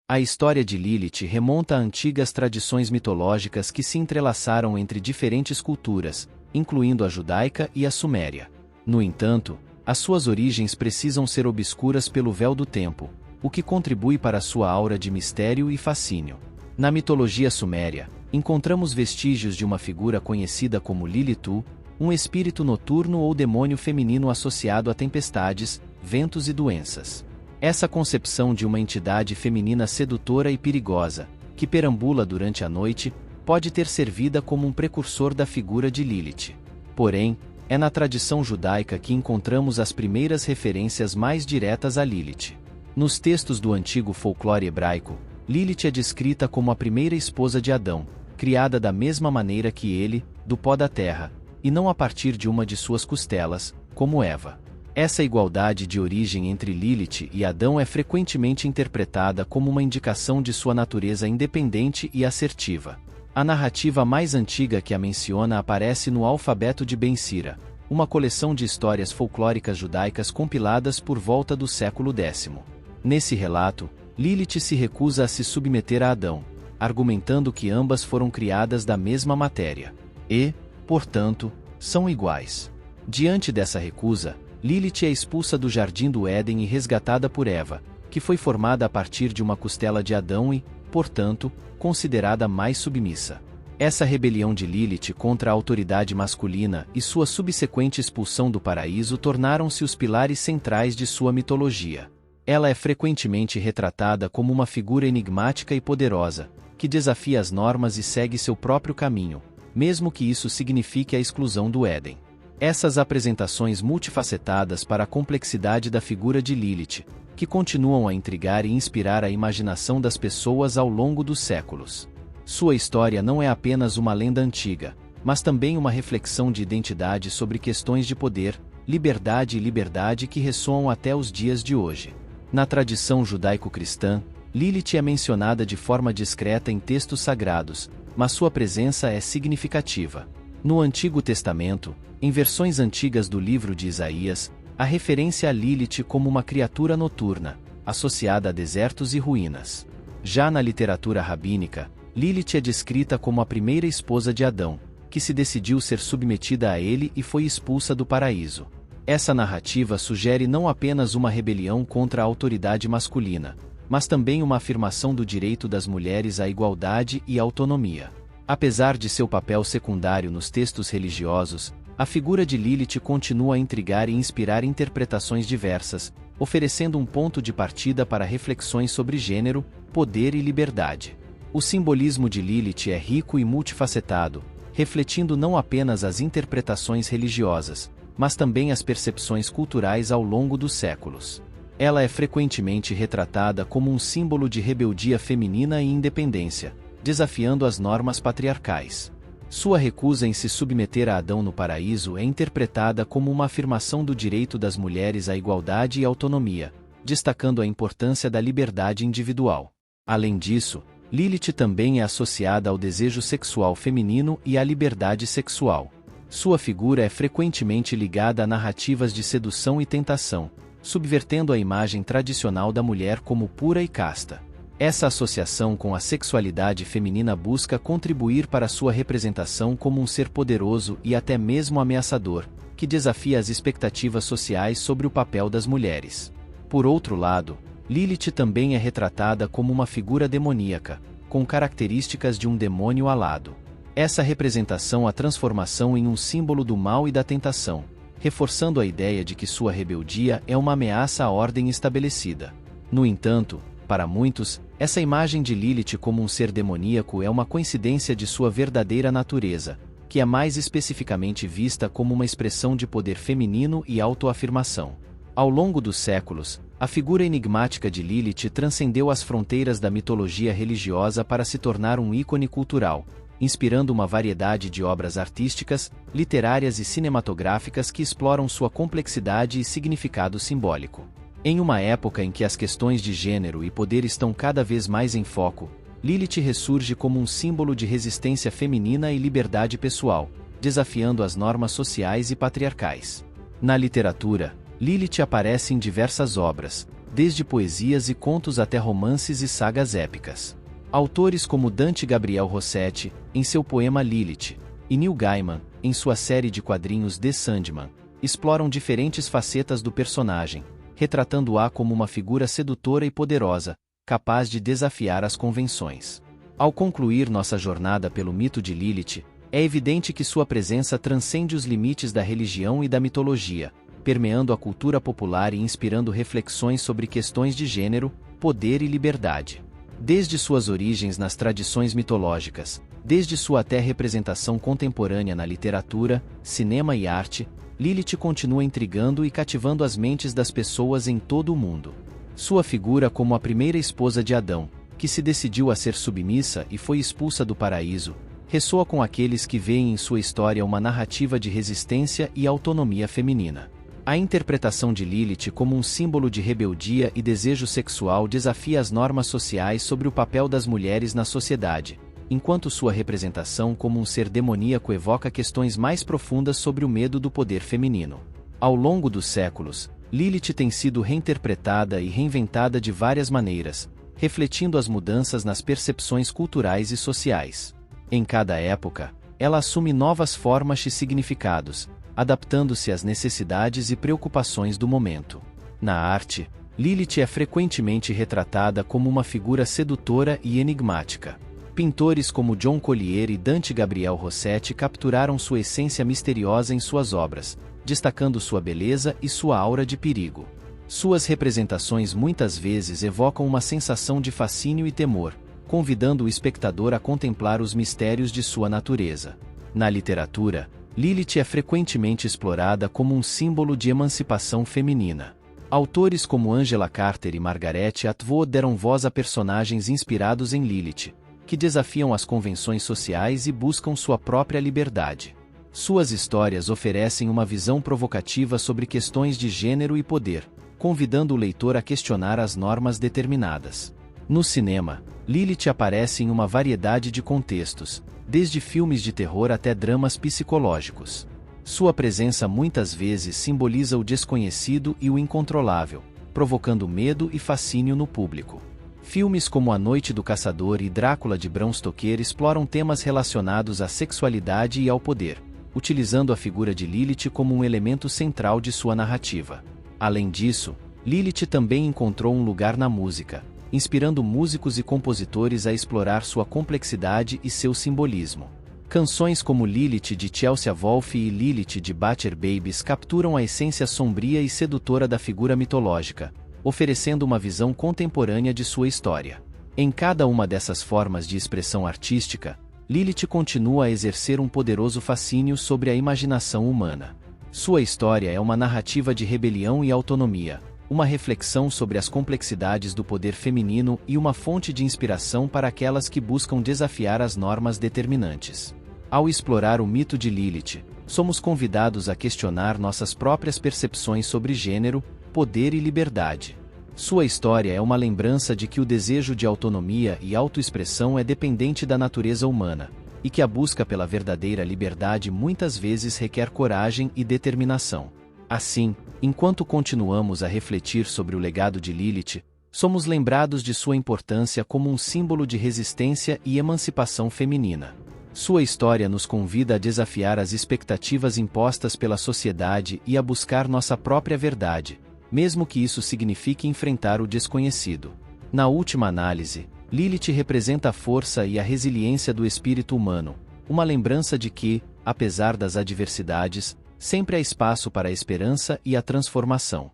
A história de Lilith remonta a antigas tradições mitológicas que se entrelaçaram entre diferentes culturas, incluindo a judaica e a suméria. No entanto, as suas origens precisam ser obscuras pelo véu do tempo, o que contribui para sua aura de mistério e fascínio. Na mitologia suméria, encontramos vestígios de uma figura conhecida como Lilitu, um espírito noturno ou demônio feminino associado a tempestades, ventos e doenças. Essa concepção de uma entidade feminina sedutora e perigosa, que perambula durante a noite, pode ter servido como um precursor da figura de Lilith. Porém, é na tradição judaica que encontramos as primeiras referências mais diretas a Lilith. Nos textos do antigo folclore hebraico, Lilith é descrita como a primeira esposa de Adão, criada da mesma maneira que ele, do pó da terra, e não a partir de uma de suas costelas, como Eva. Essa igualdade de origem entre Lilith e Adão é frequentemente interpretada como uma indicação de sua natureza independente e assertiva. A narrativa mais antiga que a menciona aparece no Alfabeto de Ben Sira, uma coleção de histórias folclóricas judaicas compiladas por volta do século X. Nesse relato, Lilith se recusa a se submeter a Adão, argumentando que ambas foram criadas da mesma matéria e, portanto, são iguais. Diante dessa recusa, Lilith é expulsa do Jardim do Éden e resgatada por Eva, que foi formada a partir de uma costela de Adão e, portanto, considerada mais submissa. Essa rebelião de Lilith contra a autoridade masculina e sua subsequente expulsão do paraíso tornaram-se os pilares centrais de sua mitologia. Ela é frequentemente retratada como uma figura enigmática e poderosa, que desafia as normas e segue seu próprio caminho, mesmo que isso signifique a exclusão do Éden. Essas apresentações multifacetadas para a complexidade da figura de Lilith, que continuam a intrigar e inspirar a imaginação das pessoas ao longo dos séculos. Sua história não é apenas uma lenda antiga, mas também uma reflexão de identidade sobre questões de poder, liberdade que ressoam até os dias de hoje. Na tradição judaico-cristã, Lilith é mencionada de forma discreta em textos sagrados, mas sua presença é significativa. No Antigo Testamento, em versões antigas do livro de Isaías, há referência a Lilith como uma criatura noturna, associada a desertos e ruínas. Já na literatura rabínica, Lilith é descrita como a primeira esposa de Adão, que se decidiu ser submetida a ele e foi expulsa do paraíso. Essa narrativa sugere não apenas uma rebelião contra a autoridade masculina, mas também uma afirmação do direito das mulheres à igualdade e autonomia. Apesar de seu papel secundário nos textos religiosos, a figura de Lilith continua a intrigar e inspirar interpretações diversas, oferecendo um ponto de partida para reflexões sobre gênero, poder e liberdade. O simbolismo de Lilith é rico e multifacetado, refletindo não apenas as interpretações religiosas, mas também as percepções culturais ao longo dos séculos. Ela é frequentemente retratada como um símbolo de rebeldia feminina e independência, desafiando as normas patriarcais. Sua recusa em se submeter a Adão no paraíso é interpretada como uma afirmação do direito das mulheres à igualdade e autonomia, destacando a importância da liberdade individual. Além disso, Lilith também é associada ao desejo sexual feminino e à liberdade sexual. Sua figura é frequentemente ligada a narrativas de sedução e tentação, subvertendo a imagem tradicional da mulher como pura e casta. Essa associação com a sexualidade feminina busca contribuir para sua representação como um ser poderoso e até mesmo ameaçador, que desafia as expectativas sociais sobre o papel das mulheres. Por outro lado, Lilith também é retratada como uma figura demoníaca, com características de um demônio alado. Essa representação a transformação em um símbolo do mal e da tentação, reforçando a ideia de que sua rebeldia é uma ameaça à ordem estabelecida. No entanto, para muitos, essa imagem de Lilith como um ser demoníaco é uma coincidência de sua verdadeira natureza, que é mais especificamente vista como uma expressão de poder feminino e autoafirmação. Ao longo dos séculos, a figura enigmática de Lilith transcendeu as fronteiras da mitologia religiosa para se tornar um ícone cultural, inspirando uma variedade de obras artísticas, literárias e cinematográficas que exploram sua complexidade e significado simbólico. Em uma época em que as questões de gênero e poder estão cada vez mais em foco, Lilith ressurge como um símbolo de resistência feminina e liberdade pessoal, desafiando as normas sociais e patriarcais. Na literatura, Lilith aparece em diversas obras, desde poesias e contos até romances e sagas épicas. Autores como Dante Gabriel Rossetti, em seu poema Lilith, e Neil Gaiman, em sua série de quadrinhos The Sandman, exploram diferentes facetas do personagem, retratando-a como uma figura sedutora e poderosa, capaz de desafiar as convenções. Ao concluir nossa jornada pelo mito de Lilith, é evidente que sua presença transcende os limites da religião e da mitologia, permeando a cultura popular e inspirando reflexões sobre questões de gênero, poder e liberdade. Desde suas origens nas tradições mitológicas, desde sua até representação contemporânea na literatura, cinema e arte, Lilith continua intrigando e cativando as mentes das pessoas em todo o mundo. Sua figura como a primeira esposa de Adão, que se decidiu a ser submissa e foi expulsa do paraíso, ressoa com aqueles que veem em sua história uma narrativa de resistência e autonomia feminina. A interpretação de Lilith como um símbolo de rebeldia e desejo sexual desafia as normas sociais sobre o papel das mulheres na sociedade, enquanto sua representação como um ser demoníaco evoca questões mais profundas sobre o medo do poder feminino. Ao longo dos séculos, Lilith tem sido reinterpretada e reinventada de várias maneiras, refletindo as mudanças nas percepções culturais e sociais. Em cada época, ela assume novas formas e significados, adaptando-se às necessidades e preocupações do momento. Na arte, Lilith é frequentemente retratada como uma figura sedutora e enigmática. Pintores como John Collier e Dante Gabriel Rossetti capturaram sua essência misteriosa em suas obras, destacando sua beleza e sua aura de perigo. Suas representações muitas vezes evocam uma sensação de fascínio e temor, convidando o espectador a contemplar os mistérios de sua natureza. Na literatura, Lilith é frequentemente explorada como um símbolo de emancipação feminina. Autores como Angela Carter e Margaret Atwood deram voz a personagens inspirados em Lilith, que desafiam as convenções sociais e buscam sua própria liberdade. Suas histórias oferecem uma visão provocativa sobre questões de gênero e poder, convidando o leitor a questionar as normas determinadas. No cinema, Lilith aparece em uma variedade de contextos, desde filmes de terror até dramas psicológicos. Sua presença muitas vezes simboliza o desconhecido e o incontrolável, provocando medo e fascínio no público. Filmes como A Noite do Caçador e Drácula de Bram Stoker exploram temas relacionados à sexualidade e ao poder, utilizando a figura de Lilith como um elemento central de sua narrativa. Além disso, Lilith também encontrou um lugar na música, inspirando músicos e compositores a explorar sua complexidade e seu simbolismo. Canções como Lilith de Chelsea Wolfe e Lilith de Butcher Babies capturam a essência sombria e sedutora da figura mitológica, oferecendo uma visão contemporânea de sua história. Em cada uma dessas formas de expressão artística, Lilith continua a exercer um poderoso fascínio sobre a imaginação humana. Sua história é uma narrativa de rebelião e autonomia, uma reflexão sobre as complexidades do poder feminino e uma fonte de inspiração para aquelas que buscam desafiar as normas determinantes. Ao explorar o mito de Lilith, somos convidados a questionar nossas próprias percepções sobre gênero, poder e liberdade. Sua história é uma lembrança de que o desejo de autonomia e autoexpressão é dependente da natureza humana, e que a busca pela verdadeira liberdade muitas vezes requer coragem e determinação. Assim, enquanto continuamos a refletir sobre o legado de Lilith, somos lembrados de sua importância como um símbolo de resistência e emancipação feminina. Sua história nos convida a desafiar as expectativas impostas pela sociedade e a buscar nossa própria verdade, mesmo que isso signifique enfrentar o desconhecido. Na última análise, Lilith representa a força e a resiliência do espírito humano, uma lembrança de que, apesar das adversidades, sempre há espaço para a esperança e a transformação.